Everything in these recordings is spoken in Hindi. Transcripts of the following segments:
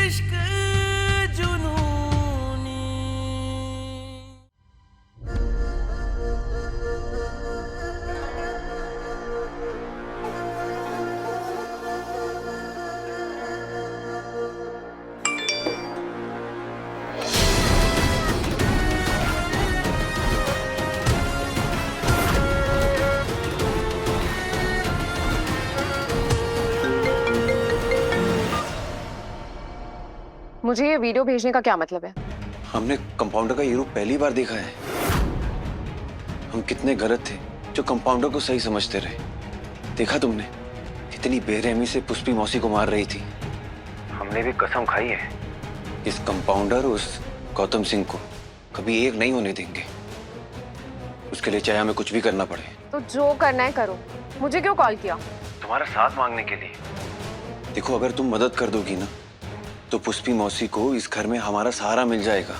इश्क जुनूनी। मुझे ये वीडियो भेजने का क्या मतलब है? हमने कंपाउंडर का ये रूप पहली बार देखा है। हम कितने गलत थे जो कंपाउंडर को सही समझते रहे। देखा तुमने कितनी बेरहमी से पुष्पी मौसी को मार रही थी। हमने भी कसम खाई है इस कंपाउंडर उस गौतम सिंह को कभी एक नहीं होने देंगे। उसके लिए चाहे हमें कुछ भी करना पड़े। तो जो करना है करो। मुझे क्यों कॉल किया? तुम्हारा साथ मांगने के लिए। देखो अगर तुम मदद कर दोगी ना तो पुष्पी मौसी को इस घर में हमारा सहारा मिल जाएगा।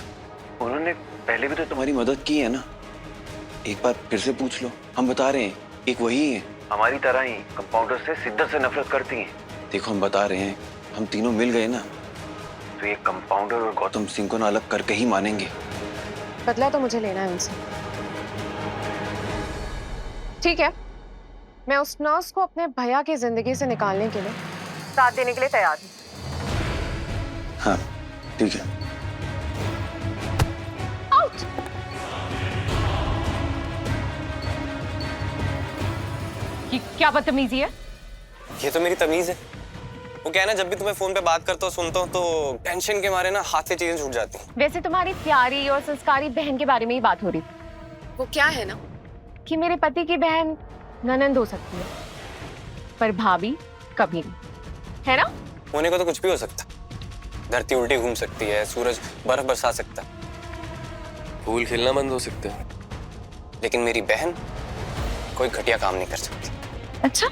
उन्होंने पहले भी तो तुम्हारी मदद की है ना। एक बार फिर से पूछ लो, हम बता रहे हैं एक वही है हमारी तरह ही कंपाउंडर से शिद्दत से नफरत करती है। देखो हम बता रहे हैं हम तीनों मिल गए ना तो ये कंपाउंडर और गौतम सिंह को ना अलग करके ही मानेंगे। बदला तो मुझे लेना है उनसे। ठीक है, मैं उस नर्स को अपने भैया की जिंदगी से निकालने के लिए साथ देने के लिए तैयार हूँ। हाँ ठीक है। आउट। ये क्या बदतमीजी है? ये तो मेरी तमीज है। वो क्या है ना, जब भी तुम्हें फोन पे बात करता हूँ सुनता हूँ तो टेंशन के मारे ना हाथ से चीजें छूट जाती हैं। वैसे तुम्हारी प्यारी और संस्कारी बहन के बारे में ही बात हो रही थी। वो क्या है ना कि मेरे पति की बहन ननंद हो सकती है पर भाभी कभी नहीं, है ना? होने को तो कुछ भी हो सकता। धरती उल्टी घूम सकती है, सूरज बर्फ बरसा सकता है, फूल खिलना बंद हो सकते हैं, लेकिन मेरी बहन कोई घटिया काम नहीं कर सकती। अच्छा,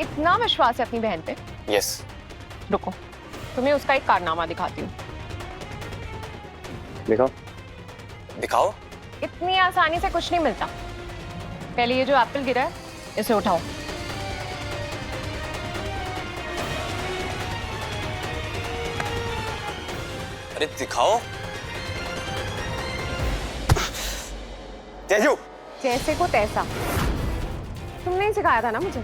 इतना विश्वास है अपनी बहन पे? यस। रुको, तुम्हें उसका एक कारनामा दिखाती हूँ। दिखाओ। दिखाओ। इतनी आसानी से कुछ नहीं मिलता। पहले ये जो एप्पल गिरा है इसे उठाओ। अरे दिखाओ। तेजू। जैसे को तैसा। तुमने ही सिखाया था ना मुझे।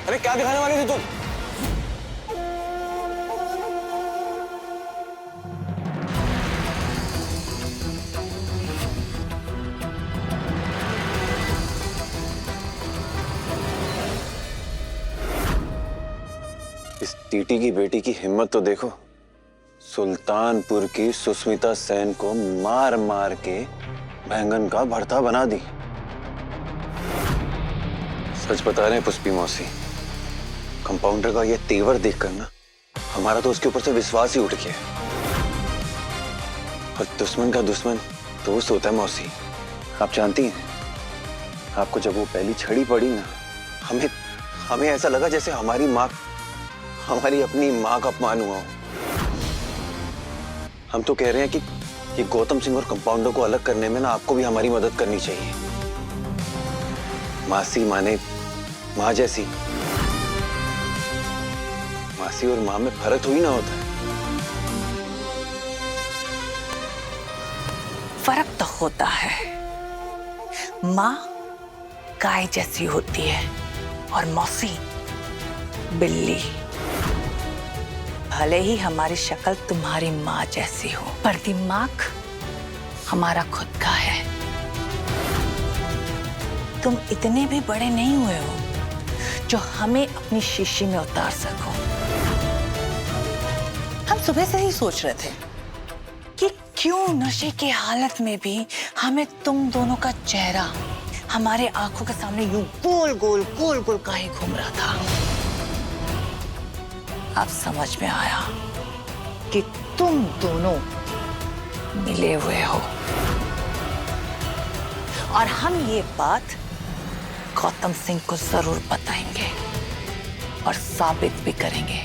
अरे क्या दिखाने वाली थी तुम? इस टीटी की बेटी की हिम्मत तो देखो। सुल्तानपुर की सुस्मिता सेन को मार मार के बैंगन का भरता बना दी। सच बता रहे हैं पुष्पी मौसी, कंपाउंडर का ये तेवर देखकर ना हमारा तो उसके ऊपर से विश्वास ही उठ गया। और दुश्मन का दुश्मन दोस्त होता है मौसी। आप जानती हैं, आपको जब वो पहली छड़ी पड़ी ना हमें ऐसा लगा जैसे हमारी अपनी माँ का अपमान हुआ हो। हम तो कह रहे हैं कि ये गौतम सिंह और कंपाउंडर को अलग करने में ना आपको भी हमारी मदद करनी चाहिए। मासी माने माँ जैसी। मासी और माँ में फर्क थोड़ी ना होता है। फर्क तो होता है। माँ गाय जैसी होती है और मौसी बिल्ली। भले ही हमारी शक्ल तुम्हारी माँ जैसी हो पर दिमाग हमारा खुद का है। तुम इतने भी बड़े नहीं हुए हो जो हमें अपनी शीशी में उतार सको। हम सुबह से ही सोच रहे थे कि क्यों नशे की हालत में भी हमें तुम दोनों का चेहरा हमारे आंखों के सामने यूं गोल गोल काहे घूम रहा था। अब समझ में आया कि तुम दोनों मिले हुए हो और हम ये बात गौतम सिंह को जरूर बताएंगे और साबित भी करेंगे,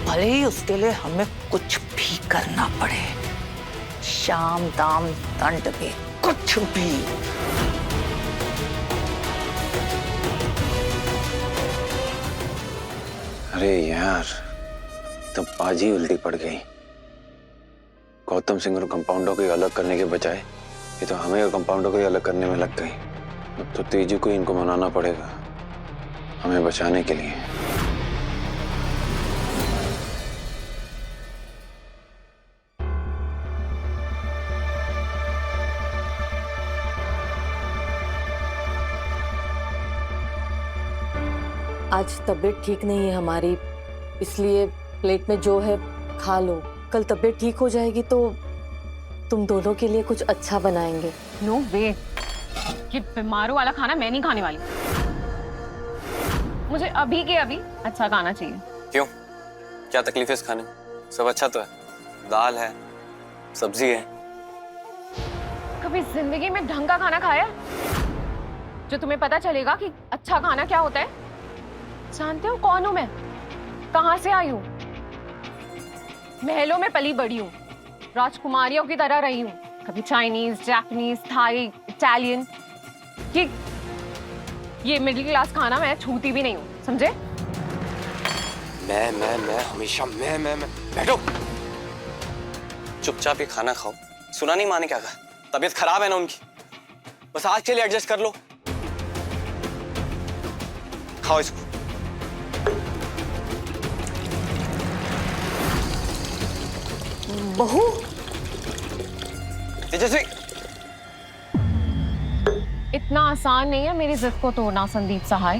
भले ही उसके लिए हमें कुछ भी करना पड़े। शाम दाम दंड में कुछ भी। अरे यार, तो बाजी उल्टी पड़ गई। गौतम सिंह और कंपाउंडर को अलग करने के बजाय ये तो हमें और कंपाउंडर को अलग करने में लग गई। अब तो तेजी को इनको मनाना पड़ेगा हमें बचाने के लिए। आज तबीयत ठीक नहीं है हमारी, इसलिए प्लेट में जो है खा लो। कल तबीयत ठीक हो जाएगी तो तुम दोनों के लिए कुछ अच्छा बनाएंगे। नो वे, ये बीमारों वाला खाना मैं नहीं खाने वाली। मुझे अभी के अभी अच्छा खाना चाहिए। क्यों, क्या तकलीफ है इस खाने में? सब अच्छा तो है, दाल है, सब्जी है। कभी जिंदगी में ढंग का खाना खाया जो तुम्हें पता चलेगा कि अच्छा खाना क्या होता है? जानते हो कौन हूं मैं, कहां से आई हूं? महलों में पली बड़ी हूं, राजकुमारियों की तरह रही हूं। कभी चाइनीज, जापानीज, थाई, इटालियन, ये मिडिल क्लास खाना मैं छूती भी नहीं हूं, समझे? मैं हमेशा मैं बैठो, चुपचाप ये खाना खाओ। सुना नहीं माँ ने क्या कहा? तबीयत खराब है ना उनकी, बस आज के लिए एडजस्ट कर लो। खाओ इसको। बहू, तेजस्वी, इतना आसान नहीं है मेरी जिद को तोड़ना संदीप सहाय।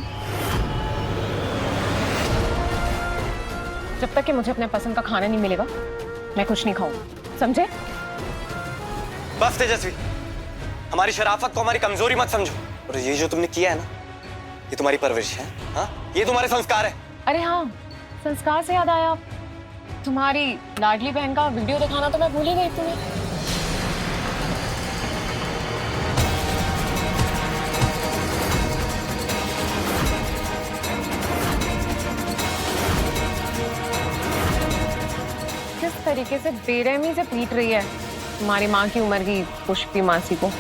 जब तक कि मुझे अपने पसंद का खाना नहीं मिलेगा मैं कुछ नहीं खाऊंगी, समझे? बस तेजस्वी, हमारी शराफत को हमारी कमजोरी मत समझो। और ये जो तुमने किया है ना, ये तुम्हारी परवरिश है, हाँ? ये तुम्हारे संस्कार है। अरे हाँ, संस्कार से याद आया, तुम्हारी लाडली बहन का वीडियो दिखाना तो मैं भूल ही गई तुम्हें। किस तरीके से बेरहमी से पीट रही है तुम्हारी माँ की उम्र की पुष्पी मासी को।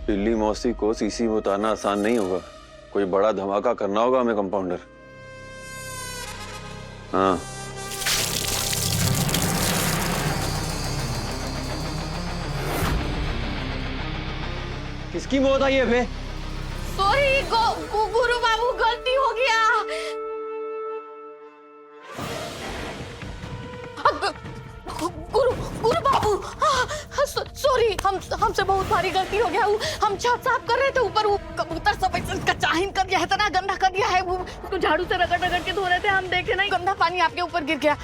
दिल्ली मौसी को सीसी में उतारना आसान नहीं होगा, कोई बड़ा धमाका करना होगा हमें कंपाउंडर। हाँ, किसकी मौत आई है बे? सॉरी गुरु बाबू, गलती हो गया। गुरु बाबू, सॉरी, हमसे बहुत भारी गलती हो गया। हम छत साफ कर रहे थे, ऊपर वो कबूतर सब इसका चाहीन कर दिया है, इतना गंदा कर दिया है। वो उसको झाड़ू से रगड़ रगड़ के धो रहे थे, हम देखे नहीं, गंदा पानी आपके ऊपर गिर गया।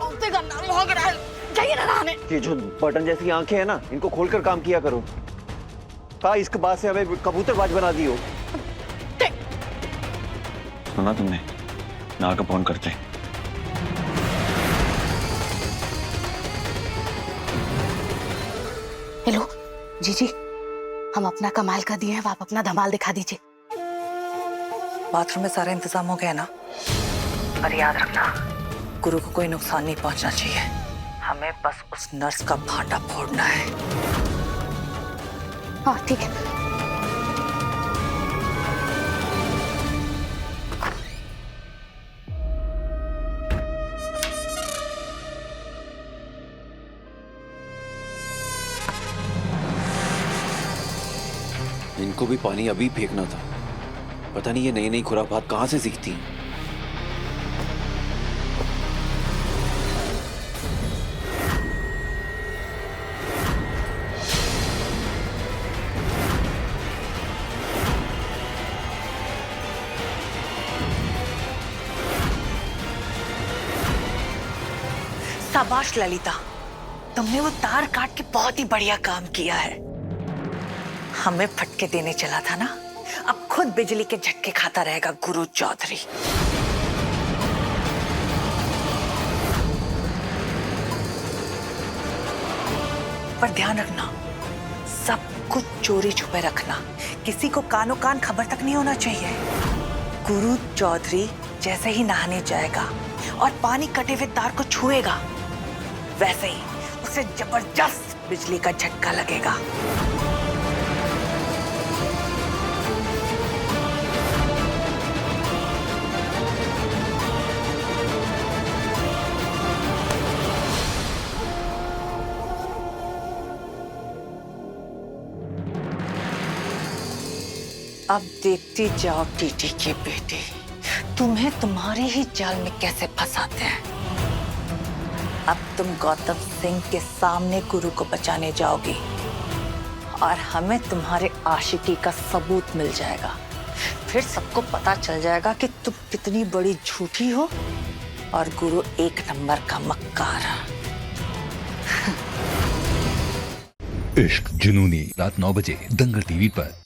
उससे गंदा लग रहा है, जाइए ना नहाने। ये जो बटन जैसी आंखें हैं ना, इनको खोलकर काम किया करो। कहा इसके बाद से हमें कबूतरबाज बना दी हो। सुना तुमने? ना का फोन करते। हेलो जी, हम अपना कमाल कर दिए हैं, आप अपना धमाल दिखा दीजिए। बाथरूम में सारा इंतजाम हो गया ना? और याद रखना, गुरु को कोई नुकसान नहीं पहुंचना चाहिए। हमें बस उस नर्स का भांडा फोड़ना है। हाँ ठीक है। इनको भी पानी अभी फेंकना था। पता नहीं ये नई नई खुरापात कहां से सीखती हैं। शाबाश ललिता, तुमने वो तार काट के बहुत ही बढ़िया काम किया है। हमें फटके देने चला था ना, अब खुद बिजली के झटके खाता रहेगा गुरु चौधरी। पर ध्यान रखना, सब कुछ चोरी छुपे रखना, किसी को कानो कान खबर तक नहीं होना चाहिए। गुरु चौधरी जैसे ही नहाने जाएगा और पानी कटे हुए तार को छुएगा, वैसे ही उसे जबरदस्त बिजली का झटका लगेगा। अब देखती जाओ टीटी के बेटे, तुम्हें तुम्हारे ही जाल में कैसे फंसाते हैं। अब तुम गौतम सिंह के सामने गुरु को बचाने जाओगी और हमें तुम्हारे आशिकी का सबूत मिल जाएगा। फिर सबको पता चल जाएगा कि तुम कितनी बड़ी झूठी हो और गुरु एक नंबर का मक्कार है। इश्क जुनूनी रात 9 बजे दंगल टीवी पर।